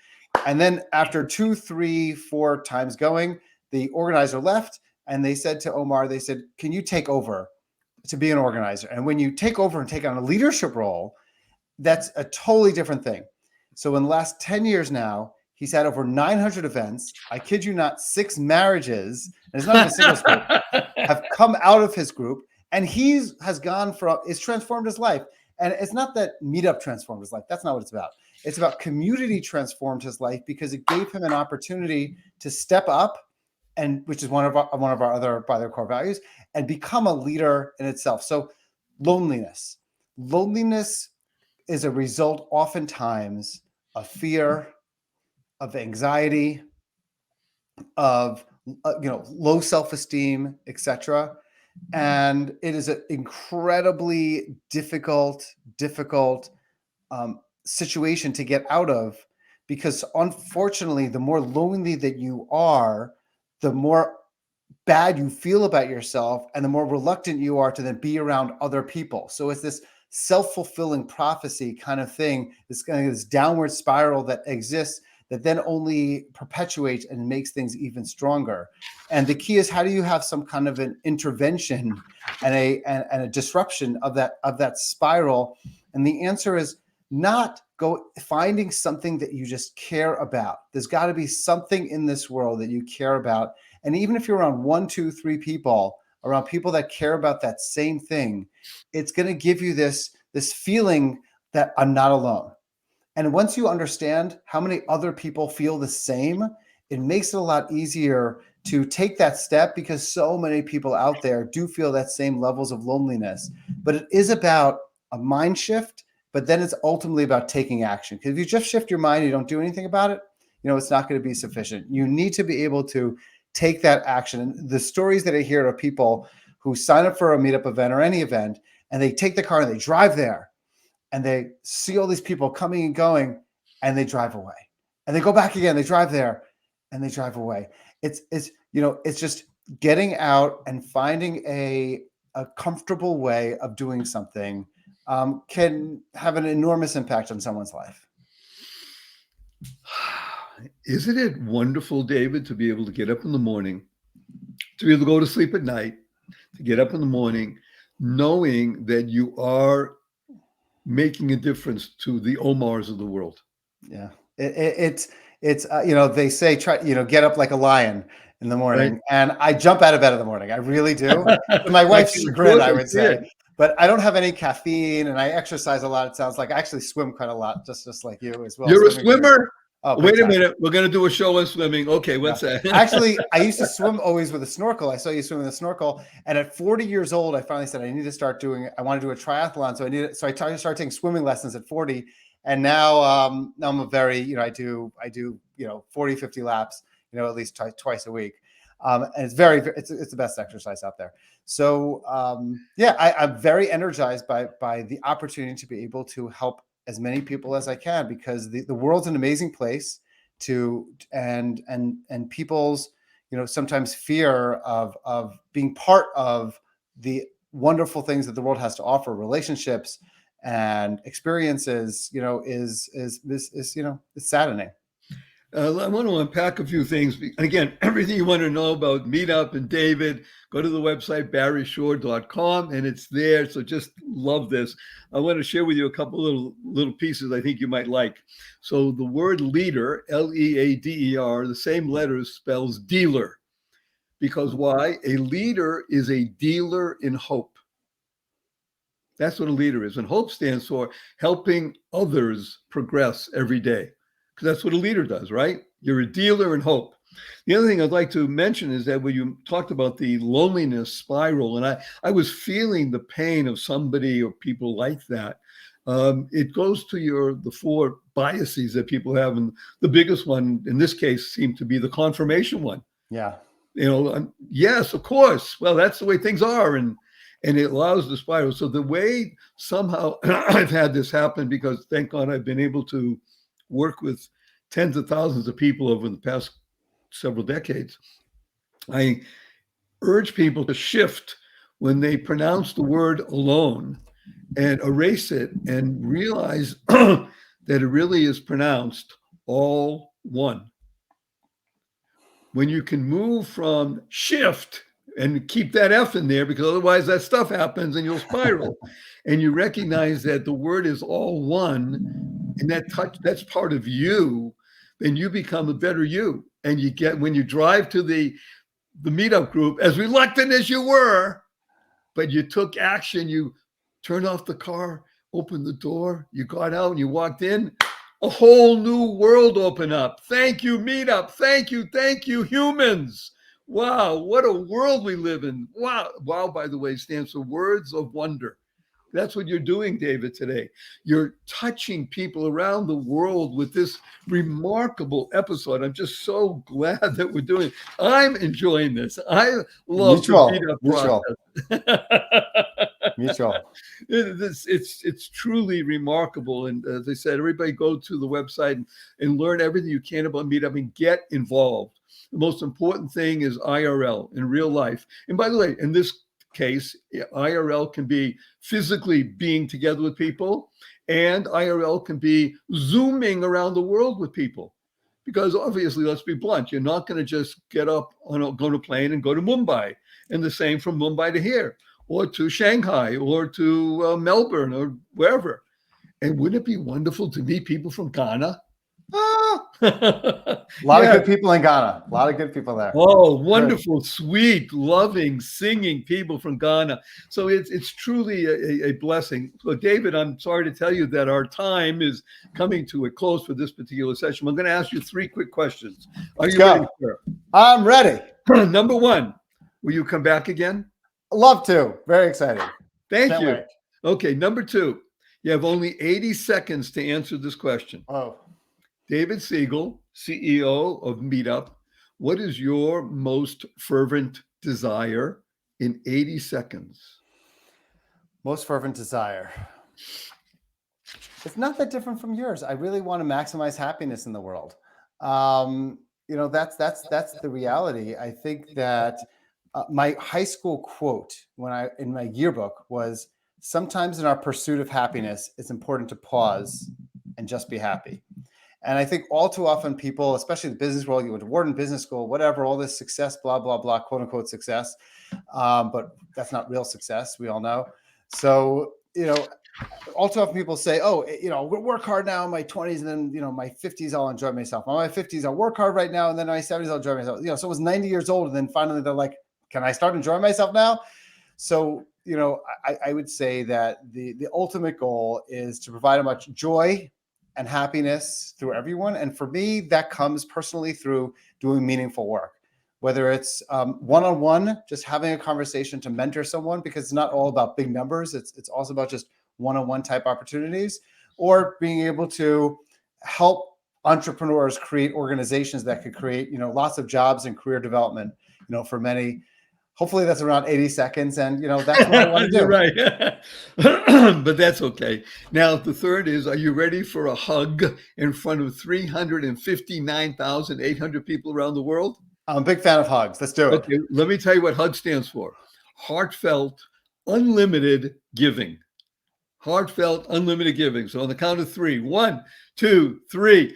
And then after 2, 3, 4 times going, the organizer left, and they said to Omar, they said, can you take over to be an organizer? And when you take over and take on a leadership role, that's a totally different thing. So in the last 10 years now, he's had over 900 events. I kid you not, 6 marriages, and it's not even a singles group, have come out of his group. And it's transformed his life. And it's not that MeetUp transformed his life. That's not what it's about. It's about community transformed his life, because it gave him an opportunity to step up, and which is one of our other core values, and become a leader in itself. So loneliness is a result oftentimes of fear, of anxiety, of low self-esteem, etc. And it is an incredibly difficult situation to get out of, because unfortunately, the more lonely that you are, the more bad you feel about yourself and the more reluctant you are to then be around other people. So it's this self-fulfilling prophecy kind of thing, this kind of this downward spiral that exists that then only perpetuates and makes things even stronger. And the key is, how do you have some kind of an intervention and a disruption of that spiral? And the answer is not finding something that you just care about. There's got to be something in this world that you care about. And even if you're around 1, 2, 3 people, around people that care about that same thing, it's going to give you this feeling that I'm not alone. And once you understand how many other people feel the same, it makes it a lot easier to take that step, because so many people out there do feel that same levels of loneliness. But it is about a mind shift, but then it's ultimately about taking action. Because if you just shift your mind, you don't do anything about it, it's not going to be sufficient. You need to be able to take that action. And the stories that I hear are people who sign up for a meetup event or any event, and they take the car and they drive there, and they see all these people coming and going, and they drive away, and they go back again, they drive there, and they drive away. It's just getting out and finding a comfortable way of doing something can have an enormous impact on someone's life. Isn't it wonderful, David, to be able to get up in the morning, to be able to go to sleep at night, to get up in the morning, knowing that you are making a difference to the Omars of the world? Yeah, it's they say get up like a lion in the morning, right? And I jump out of bed in the morning. I really do. To my wife's chagrin, I would say. But I don't have any caffeine, and I exercise a lot. It sounds like I actually swim quite a lot, just like you as well. You're a swimmer? Oh, wait a minute. We're going to do a show on swimming. Okay, what's that? Actually, I used to swim always with a snorkel. I saw you swim with a snorkel. And at 40 years old, I finally said, I need to start I want to do a triathlon. So I started taking swimming lessons at 40. And now I'm a very, I do 40, 50 laps, at least twice a week. And it's the best exercise out there. So I'm very energized by the opportunity to be able to help as many people as I can, because the world's an amazing place and people's, sometimes fear of being part of the wonderful things that the world has to offer, relationships and experiences, is it's saddening. I want to unpack a few things. And again, everything you want to know about MeetUp and David, go to the website, barryshore.com, and it's there. So just love this. I want to share with you a couple little pieces I think you might like. So the word leader, Leader, the same letters spells dealer. Because why? A leader is a dealer in hope. That's what a leader is. And hope stands for helping others progress every day. Because that's what a leader does, right? You're a dealer in hope. The other thing I'd like to mention is that when you talked about the loneliness spiral, and I was feeling the pain of somebody or people like that, it goes to the 4 biases that people have. And the biggest one in this case seemed to be the confirmation one. Yeah. Yes, of course. Well, that's the way things are. And it allows the spiral. So the way somehow I've had this happen, because thank God I've been able to work with tens of thousands of people over the past several decades. I urge people to shift when they pronounce the word alone and erase it and realize that it really is pronounced all one. When you can move from shift and keep that F in there, because otherwise that stuff happens and you'll spiral. And you recognize that the word is all one, and that's part of you, then you become a better you. And when you drive to the meetup group, as reluctant as you were, but you took action, you turned off the car, opened the door, you got out and you walked in, a whole new world opened up. Thank you, meetup. Thank you, humans. Wow, what a world we live in. Wow, by the way, stands for words of wonder. That's what you're doing, David, today. You're touching people around the world with this remarkable episode. I'm just so glad that we're doing it. I'm enjoying this. I love the meetup process. Mutual. It's truly remarkable. And as I said, everybody go to the website and learn everything you can about MeetUp and get involved. The most important thing is IRL, in real life. And by the way, in this case, IRL can be physically being together with people, and IRL can be Zooming around the world with people. Because obviously, let's be blunt, you're not going to just get up on go on a plane and go to Mumbai, and the same from Mumbai to here, or to Shanghai, or to Melbourne, or wherever. And wouldn't it be wonderful to meet people from Ghana? A lot of good people in Ghana. A lot of good people there. Oh, wonderful, sweet, loving, singing people from Ghana. So it's truly a blessing. So David, I'm sorry to tell you that our time is coming to a close for this particular session. I'm going to ask you 3 quick questions. Are you ready, sir? I'm ready. Number 1, will you come back again? Love to. Very excited. Thank you. Wait. Okay, number 2, you have only 80 seconds to answer this question. Oh. David Siegel, CEO of MeetUp, what is your most fervent desire in 80 seconds? Most fervent desire. It's not that different from yours. I really want to maximize happiness in the world. That's the reality. I think that my high school quote in my yearbook was, sometimes in our pursuit of happiness, it's important to pause and just be happy. And I think all too often people, especially the business world, you went to Wharton Business School, whatever, all this success, blah, blah, blah, quote unquote success. But that's not real success, we all know. So, all too often people say, oh, work hard now in my 20s, and then, my 50s, I'll enjoy myself. In my 50s, I'll work hard right now, and then in my 70s, I'll enjoy myself. So it was 90 years old, and then finally they're like, can I start enjoying myself now? So, I would say that the ultimate goal is to provide as much joy and happiness through everyone. And for me, that comes personally through doing meaningful work, whether it's one-on-one, just having a conversation to mentor someone, because it's not all about big numbers. It's also about just one-on-one type opportunities, or being able to help entrepreneurs create organizations that could create, lots of jobs and career development, for many. Hopefully that's around 80 seconds. And, that's what I want to do. You're right. But that's okay. Now, the third is, are you ready for a hug in front of 359,800 people around the world? I'm a big fan of hugs. Let's do it. Okay, let me tell you what HUG stands for. Heartfelt, unlimited giving. Heartfelt, unlimited giving. So on the count of 3, 1, 2, 3.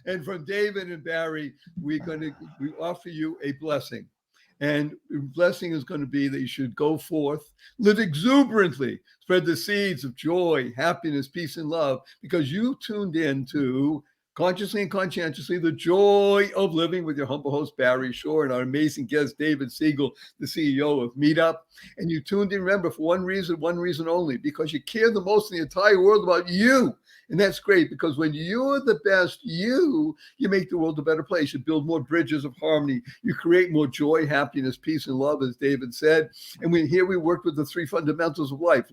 And from David and Barry, we offer you a blessing. And the blessing is going to be that you should go forth, live exuberantly, spread the seeds of joy, happiness, peace, and love, because you tuned in to Consciously and Conscientiously, the joy of living, with your humble host, Barry Shore, and our amazing guest, David Siegel, the CEO of MeetUp. And you tuned in, remember, for one reason only, because you care the most in the entire world about you. And that's great, because when you're the best you make the world a better place. You build more bridges of harmony. You create more joy, happiness, peace, and love, as David said. And we worked with the 3 fundamentals of life.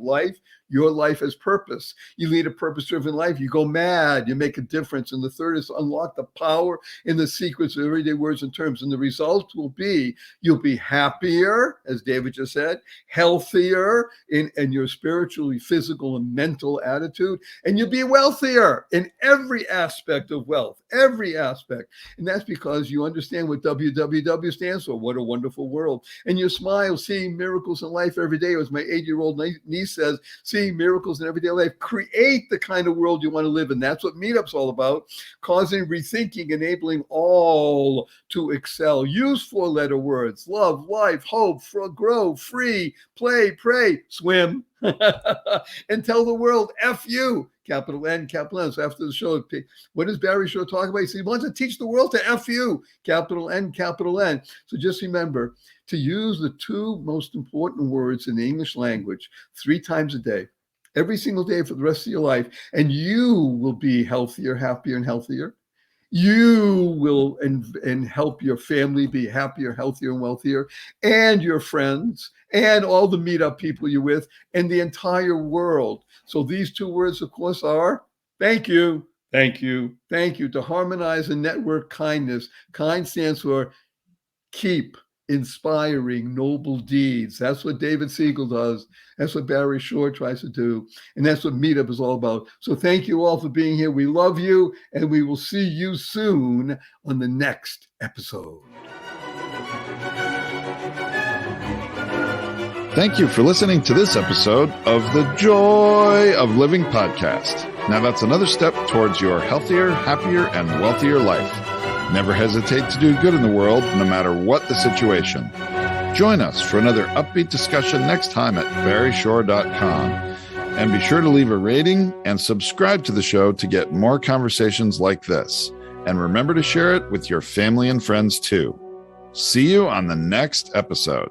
Your life has purpose. You lead a purpose-driven life. You go mad. You make a difference. And the third is to unlock the power in the secrets of everyday words and terms. And the result will be, you'll be happier, as David just said, healthier in your spiritually, physical, and mental attitude. And you'll be wealthier in every aspect of wealth, every aspect. And that's because you understand what WWW stands for. What a wonderful world. And you smile, seeing miracles in life every day. As my 8-year-old niece says, seeing miracles in everyday life. Create the kind of world you want to live in. That's what MeetUp's all about. Causing rethinking, enabling all to excel. Use 4-letter words: love, life, hope, grow, free, play, pray, swim. And tell the world, F you. Capital N, capital N. So after the show, what does Barry Shore talk about? He says he wants to teach the world to F you. Capital N, capital N. So just remember to use the 2 most important words in the English language 3 times a day, every single day for the rest of your life. And you will be healthier, happier, and healthier. You will and help your family be happier, healthier, and wealthier, and your friends, and all the MeetUp people you're with, and the entire world. So these 2 words, of course, are thank you, Thank you. Thank you. To harmonize and network kindness. Kind stands for keep inspiring noble deeds. That's what David Siegel does. That's what Barry Shore tries to do. And that's what MeetUP is all about. So thank you all for being here. We love you, and we will see you soon on the next episode. Thank you for listening to this episode of the Joy of Living podcast. Now that's another step towards your healthier, happier, and wealthier life. Never hesitate to do good in the world, no matter what the situation. Join us for another upbeat discussion next time at barryshore.com. And be sure to leave a rating and subscribe to the show to get more conversations like this. And remember to share it with your family and friends too. See you on the next episode.